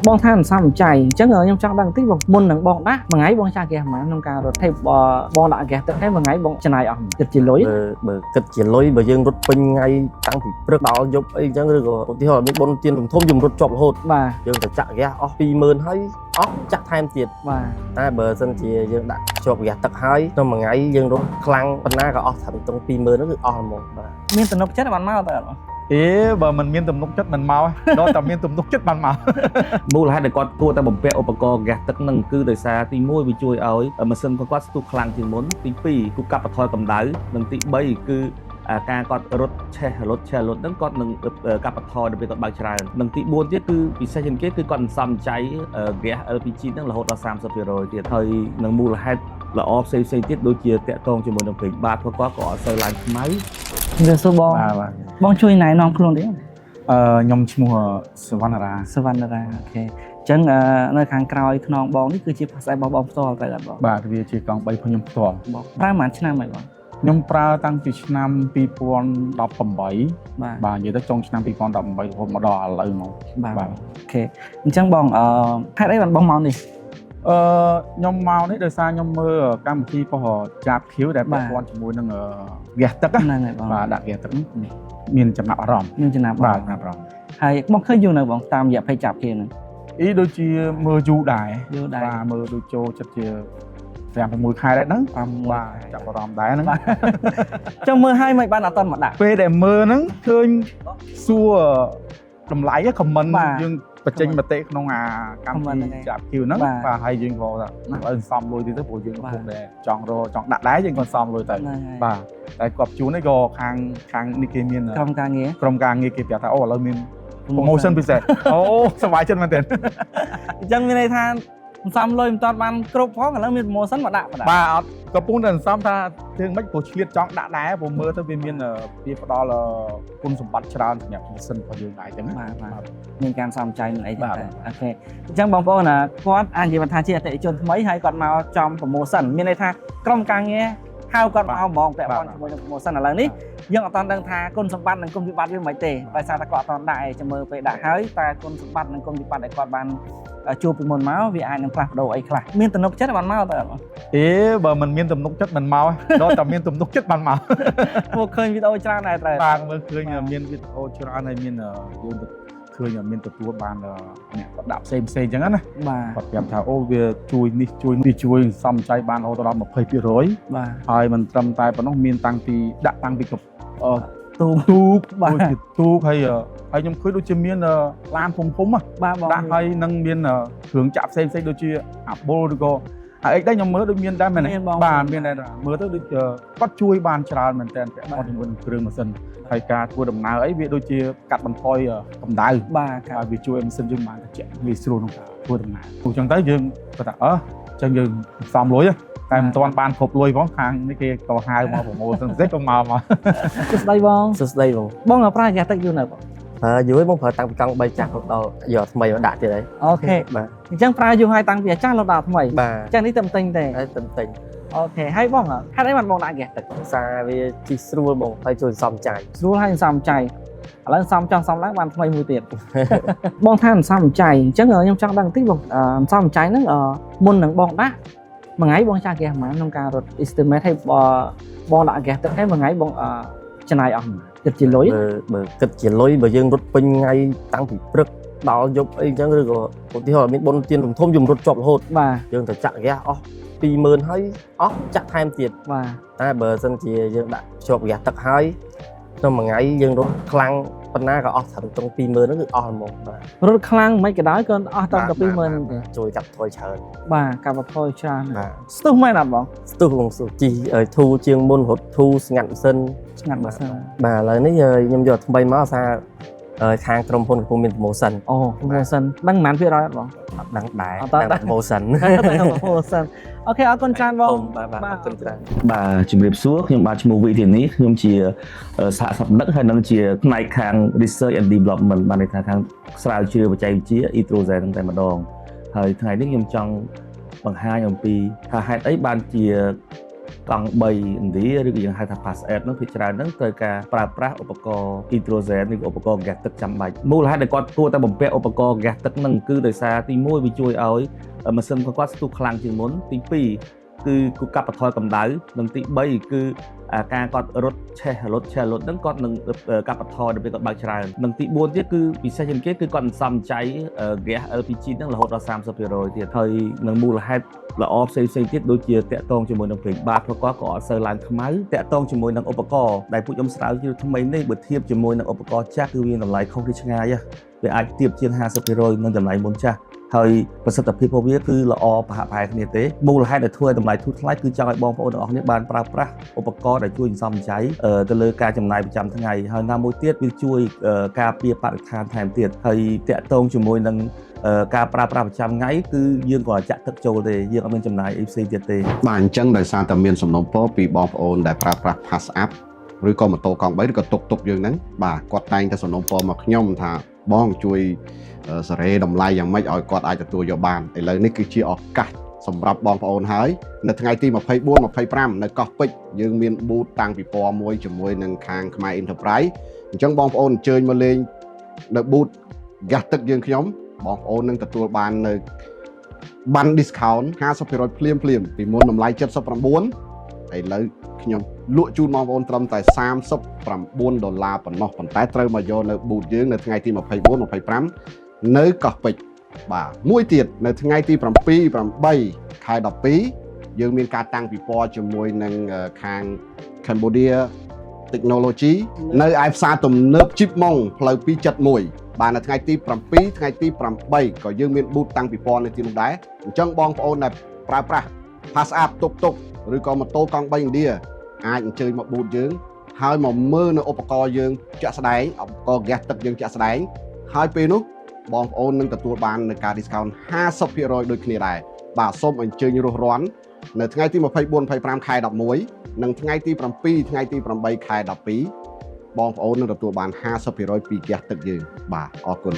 បងថាសំចៃអញ្ចឹងខ្ញុំចង់ដឹងតិចបងមុននឹងបងដាក់មួយថ្ងៃបងចាស់ហ្គាសហ្មងក្នុងការរត់ថេបបងដាក់ហ្គាសទឹកហើយមួយថ្ងៃបងចំណាយអស់គិតជាលុយបើគិតជាលុយបើយើងរត់ពេញថ្ងៃតាំងពីព្រឹកដល់យប់អីអញ្ចឹងឬក៏ឧទាហរណ៍មានបុណ្យទានធំយើងរត់ជាប់រហូតបាទយើងទៅចាក់ហ្គាសអស់ 20000 ហើយអស់ចាក់ថែមទៀតបាទតែបើសិនជាយើងដាក់ជាប់ហ្គាសទឹកហើយក្នុងមួយថ្ងៃយើងរត់ខ្លាំងប៉ុណ្ណាក៏អស់ត្រឹមតុង 20000 ហ្នឹងគឺអស់ហ្មងបាទមានទំនុកចិត្តបានមកតើបើមិនមានទំនុកចិត្តមិនមកដល់តែមានទំនុកចិត្តបានមកមូលហេតុដែលគាត់គួរតែបំពាក់ឧបករណ៍ហ្គាសទឹកហ្នឹងគឺដោយសារទី1វាជួយឲ្យម៉ាស៊ីនរបស់គាត់ស្ទុះខ្លាំងជាងមុនទី2គឺកាត់បន្ថយកម្ដៅនិងទី3គឺការគាត់រត់ឆេះរត់ហ្នឹងគាត់នឹងកាត់បន្ថយដល់ពេលគាត់បើកច្រើននិងទី4ទៀតគឺពិសេសជាងគេគឺគាត់សំចៃហ្គាស LPG ហ្នឹងរហូតដល់ 30% ទៀតហើយនឹងមូលហេតុល្អផ្សេងទៀតដូចជាតាក់ទងជាមួយនឹងពេញបាតគាត់ក៏អត់សូវឡើងខ្មៅវាសួរបងបងជួយណែនាំខ្លួនទេខ្ញុំឈ្មោះសវណ្ណរាអូខេអញ្ចឹងនៅខាងក្រោយខ្នងបងនេះគឺជាភាសារបស់បងផ្ទាល់ត្រូវអត់បងបាទវាជាកង់3របស់ខ្ញុំផ្ទាល់បងប្រើប្រហែលឆ្នាំហើយបងខ្ញុំប្រើតាំងពីឆ្នាំ2018បាទនិយាយទៅចុងឆ្នាំ2018រហូតមកដល់ឥឡូវមកបាទអូខេអញ្ចឹងបងហេតុអីបានបងមកនេះខ្ញុំមកនេះដោយសារខ្ញុំមើលកម្មវិធីប៉ុស្តិ៍ចាប់ខៀវដែលពាក់ព័ន្ធជាមួយនឹងហ្គាសទឹកហ្នឹងហើយបងបាទដាក់ហ្គាសទឹកមានចំណាប់អារម្មណ៍បាទចំណាប់អារម្មណ៍ហើយបងឃើញយូរនៅបងតាមរយៈเพจចាប់ខៀវហ្នឹងដូចជាមើលយូរដែរបាទមើលដូចចូលចិត្តជា5-6 ខែដែរហ្នឹងបាទចាប់អារម្មណ៍ដែរហ្នឹងចង់មើលឲ្យមិនបានអត់តមកដាក់ពេលដែលមើលហ្នឹងឃើញសួរតម្លៃខមមិនយើងបញ្ចេញមតិក្នុងកម្មវិធីចាប់គីវហ្នឹងបាទហើយយើងក៏ថាឥឡូវសំលុយទៀតទៅព្រោះយើងកំពុងតែចង់ដាក់ដែរយើងក៏សំលុយទៅបាទតែគាត់ជូននេះក៏ខាងនេះគេមានក្រុមការងារគេប្រាប់ថាអូឥឡូវមាន promotion ពិសេសអូសប្បាយចិត្តមែនទែនអញ្ចឹងមានន័យថាសំលុយមិនតាន់បានគ្រប់ផងឥឡូវមាន promotion មកដាក់បាទអត់កំពុងតែសំថារឿងមិនព្រោះឆ្លៀតចង់ដាក់ដែរព្រោះមើលទៅវាមានវាផ្ដល់គុណសម្បត្តិច្រើនសម្រាប់ position របស់យើងដែរអញ្ចឹងបាទមានការសំចៃនឹងអីចឹងអូខេអញ្ចឹងបងប្អូនគាត់អាចនិយាយថាជាអតិថិជនថ្មីហើយគាត់មកចំ promotion មានន័យថាក្រុមការងារហៅគាត់មកហ្មងពាក់ព័ន្ធជាមួយនឹង promotion ឥឡូវនេះយើងអត់ទាន់ដឹងថាគុណសម្បត្តិនិងគុណវិបត្តិវាមិនទេដោយសារតែគាត់អត់ទាន់ដាក់ឯងចាំមើលពេលដាក់ហើយតែគុណសម្បត្តិនិងគុណវិបត្តិដែលគាត់បានជួបពីមុនមកវាអាចនឹងផ្លាស់ប្ដូរអីខ្លះមានទំនុកចិត្តបានមកតើបើមិនមានទំនុកចិត្តមិនមកដល់តែមានទំនុកចិត្តបានមកមកឃើញវីដេអូច្រើនដែរត្រូវបាទមើលឃើញមានវីដេអូច្រើនហើយមានយើងឃើញមានទទួលបានអ្នកគាត់ដាក់ផ្សេងអញ្ចឹងណាបាទគាត់ប្រាប់ថាអូវាជួយនេះជួយសំចៃបានរហូតដល់ 20% បាទហើយមិនត្រឹមតែប៉ុណ្ណោះមានតាំងពីទូកបាទទូកហើយខ្ញុំឃើញដូចជាមានឡានធំបាទដាក់ហើយនឹងមានគ្រឿងចាក់ផ្សេងដូចជាអាបុលឬក៏អីដែរខ្ញុំមើលដូចមានដែរមែនបាទមានដែរមើលទៅដូចគាត់ជួយបានច្រើនមែនតើពាក់ព័ន្ធជាមួយនឹងគ្រឿងម៉ាស៊ីនហើយការធ្វើដំណើរអីវាដូចជាកាត់បន្ថយកម្ដៅបាទហើយវាជួយឲ្យម៉ាស៊ីនយើងបានត្រជាក់ងាយស្រួលក្នុងការធ្វើដំណើរអញ្ចឹងទៅយើងគាត់ថាអញ្ចឹងយើងសំលុយតែមិនទាន់បានគ្រប់លុយផងខាងនេះគេក៏ហៅមកប្រមូលទាំងផ្សេងក៏មកសួស្ដីបងបងប្រើហ្គាសទឹកយូរនៅបងយូរបងប្រើតាំងពីកង់3ចាស់ដល់យកថ្មីមកដាក់ទៀតហើយអូខេបាទអញ្ចឹងប្រើយូរហើយតាំងពីចាស់ដល់ថ្មីអញ្ចឹងនេះតែទិញទេអូខេហើយបងហេតុអីបានបងដាក់ហ្គាសទឹកសារវាជីស្រួលបងហើយជួយសំចៃស្រួលហើយសំចៃឥឡូវសំឡើងបានថ្មីមួយទៀតបងថាសំចៃអញ្ចឹងខ្ញុំចង់ដឹងតិចបងសំចៃហ្នឹងមុននឹងបងដាក់មួយថ្ងៃបងចាស់ហ្គាសហ្មងក្នុងការរត់ estimate ឲ្យបងដាក់ហ្គាសទឹកហើយមួយថ្ងៃបងចំណាយអស់គិតជាលុយបើគិតជាលុយបើយើងរត់ពេញថ្ងៃតាំងពីព្រឹកដល់យប់អីអញ្ចឹងឬក៏ឧទាហរណ៍មានបុណ្យទានធំយើងរត់ជាប់រហូតបាទយើងទៅចាក់ហ្គាសអស់ 20000 ហើយអស់ចាក់ថែមទៀតបាទតែបើសិនជាយើងដាក់ជាប់ហ្គាសទឹកហើយក្នុងមួយថ្ងៃយើងរត់ខ្លាំងប៉ុណ្ណាក៏អស់ត្រឹមតុង 20000 ហ្នឹងគឺអស់ហ្មងបាទរត់ខ្លាំងមិនក៏ដោយក៏អស់ត្រឹមតែ 20000 ទេជួយកាត់បន្ថយច្រើនបាទកាត់បន្ថយច្រើនស្ទុះមែនអត់បងស្ទុះបងជីធូរជាងមុនរត់ធូរស្ងាត់ម៉ាស៊ីនបាទឥឡូវនេះខ្ញុំយកថ្មីមកថាខាងក្រុមហ៊ុនកំពុងមាន promotion promotion ដឹងប៉ុន្មានភាគរយអត់បងអត់ដឹងដែរតែ promotion អូខេអរគុណច្រើនបងបាទអរគុណច្រើនបាទជំរាបសួរខ្ញុំបាទឈ្មោះវីធានីខ្ញុំជាសហសកម្មហើយនឹងជាផ្នែកខាង research and development បានន័យថាខាងស្រាវជ្រាវបច្ចេកវិទ្យា e-trozen តែម្ដងហើយថ្ងៃនេះខ្ញុំចង់បង្ហាញអំពីថាហេតុអីបានជា កង់3ឥណ្ឌាឬក៏យើងហៅថា Pass App នោះភាគច្រើនហ្នឹងត្រូវការប្រើប្រាស់ឧបករណ៍ hydrogen ឬឧបករណ៍ហ្គាសទឹកចាំបាច់មូលហេតុដែលគាត់គួរតែបំពាក់ឧបករណ៍ហ្គាសទឹកហ្នឹងគឺដោយសារទី1វាជួយឲ្យម៉ាស៊ីនរបស់គាត់ស្ទុះខ្លាំងជាងមុនទី2គឺគូកាត់បន្ថយកម្ដៅនិងទី3គឺការគាត់រត់ឆេះរត់ហ្នឹងគាត់នឹងកាត់បន្ថយដល់ពេលគាត់បើកច្រើននិងទី4ទៀតគឺពិសេសជាងគេគឺគាត់សំចៃ gas LPG ហ្នឹងរហូតដល់ 30% ទៀតហើយនឹងមូលហេតុល្អផ្សេងទៀតដូចជាតាក់ទងជាមួយនឹងប្រេងបាតរបស់គាត់ក៏អត់សូវឡើងខ្មៅតាក់ទងជាមួយនឹងឧបករណ៍ដែលពួកខ្ញុំស្រាវជ្រាវថ្មីនេះបើធៀបជាមួយនឹងឧបករណ៍ចាស់គឺវាតម្លៃខុសគ្នាឆ្ងាយវាអាចទាបជាង 50% នឹងតម្លៃមុនចាស់ហើយប្រសិទ្ធភាពរបស់វាគឺល្អប្រហាក់ប្រហែលគ្នាទេមូលហេតុដែលធ្វើឲ្យតម្លៃធូរថ្លៃគឺចង់ឲ្យបងប្អូនទាំងអស់គ្នាបានប្រើប្រាស់ឧបករណ៍ដែលជួយសន្សំចៃទៅលើការចំណាយប្រចាំថ្ងៃហើយណាមួយទៀតវាជួយការពារបរិស្ថានថែមទៀតហើយតាក់ទងជាមួយនឹងការប្រើប្រាស់ប្រចាំថ្ងៃគឺយើងក៏ចាក់ទឹកចូលទេយើងអត់មានចំណាយអីផ្សេងទៀតទេបាទអញ្ចឹងដោយសារតែមានសំណុំពរពីបងប្អូនដែលប្រើប្រាស់ Pass App ឬក៏ម៉ូតូកង់3ឬក៏តុកយើងហ្នឹងបាទគាត់តែងតែសំណុំពរមកខ្ញុំថាបងជួយសេរីតម្លៃយ៉ាងម៉េចឲ្យគាត់អាចទទួលយកបានឥឡូវនេះគឺជាឱកាសសម្រាប់បងប្អូនហើយនៅថ្ងៃទី24 25នៅកោះពេជ្រយើងមានប៊ូតតាំងពីពណ៌មួយជាមួយនឹងខាងខ្មែរ Enterprise អញ្ចឹងបងប្អូនអញ្ជើញមកលេងនៅប៊ូតហ្គាសទឹកយើងខ្ញុំបងប្អូននឹងទទួលបាននៅបាន discount 50% ភ្លាមពីមុនតម្លៃ79ឥឡូវខ្ញុំលក់ជូនបងប្អូនត្រឹមតែ$39ប៉ុណ្ណោះប៉ុន្តែត្រូវមកយកនៅប៊ូតយើងនៅថ្ងៃទី24 25នៅកោះពេជ្របាទមួយទៀតនៅថ្ងៃទី7 8 ខែ12យើងមានការតាំងពិព័រណ៍ជាមួយនឹងខាង Cambodia Technology នៅឯផ្សារទំនើបជីបម៉ុងផ្លូវ271បាទនៅថ្ងៃទី7ថ្ងៃទី8ក៏យើងមានប៊ូតតាំងពិព័រណ៍នៅទីនោះដែរអញ្ចឹងបងប្អូនដែលប្រើប្រាស់ Pass App តុកឬក៏ម៉ូតូកង់3ឥណ្ឌាអាចអញ្ជើញមកប៊ូតយើងហើយមកមើលនៅឧបករណ៍យើងជាក់ស្ដែងឧបករណ៍ហ្គាសទឹកយើងជាក់ស្ដែងហើយពេលនោះបងប្អូននឹងទទួលបាននៅការ discount 50% ដូចគ្នាដែរបាទសូមអញ្ជើញរស់រាន់នៅថ្ងៃទី24 25 ខែ11និងថ្ងៃទី7ថ្ងៃទី8 ខែ12បងប្អូននឹងទទួលបាន 50% ពីហ្គាសទឹកយើងបាទអរគុណ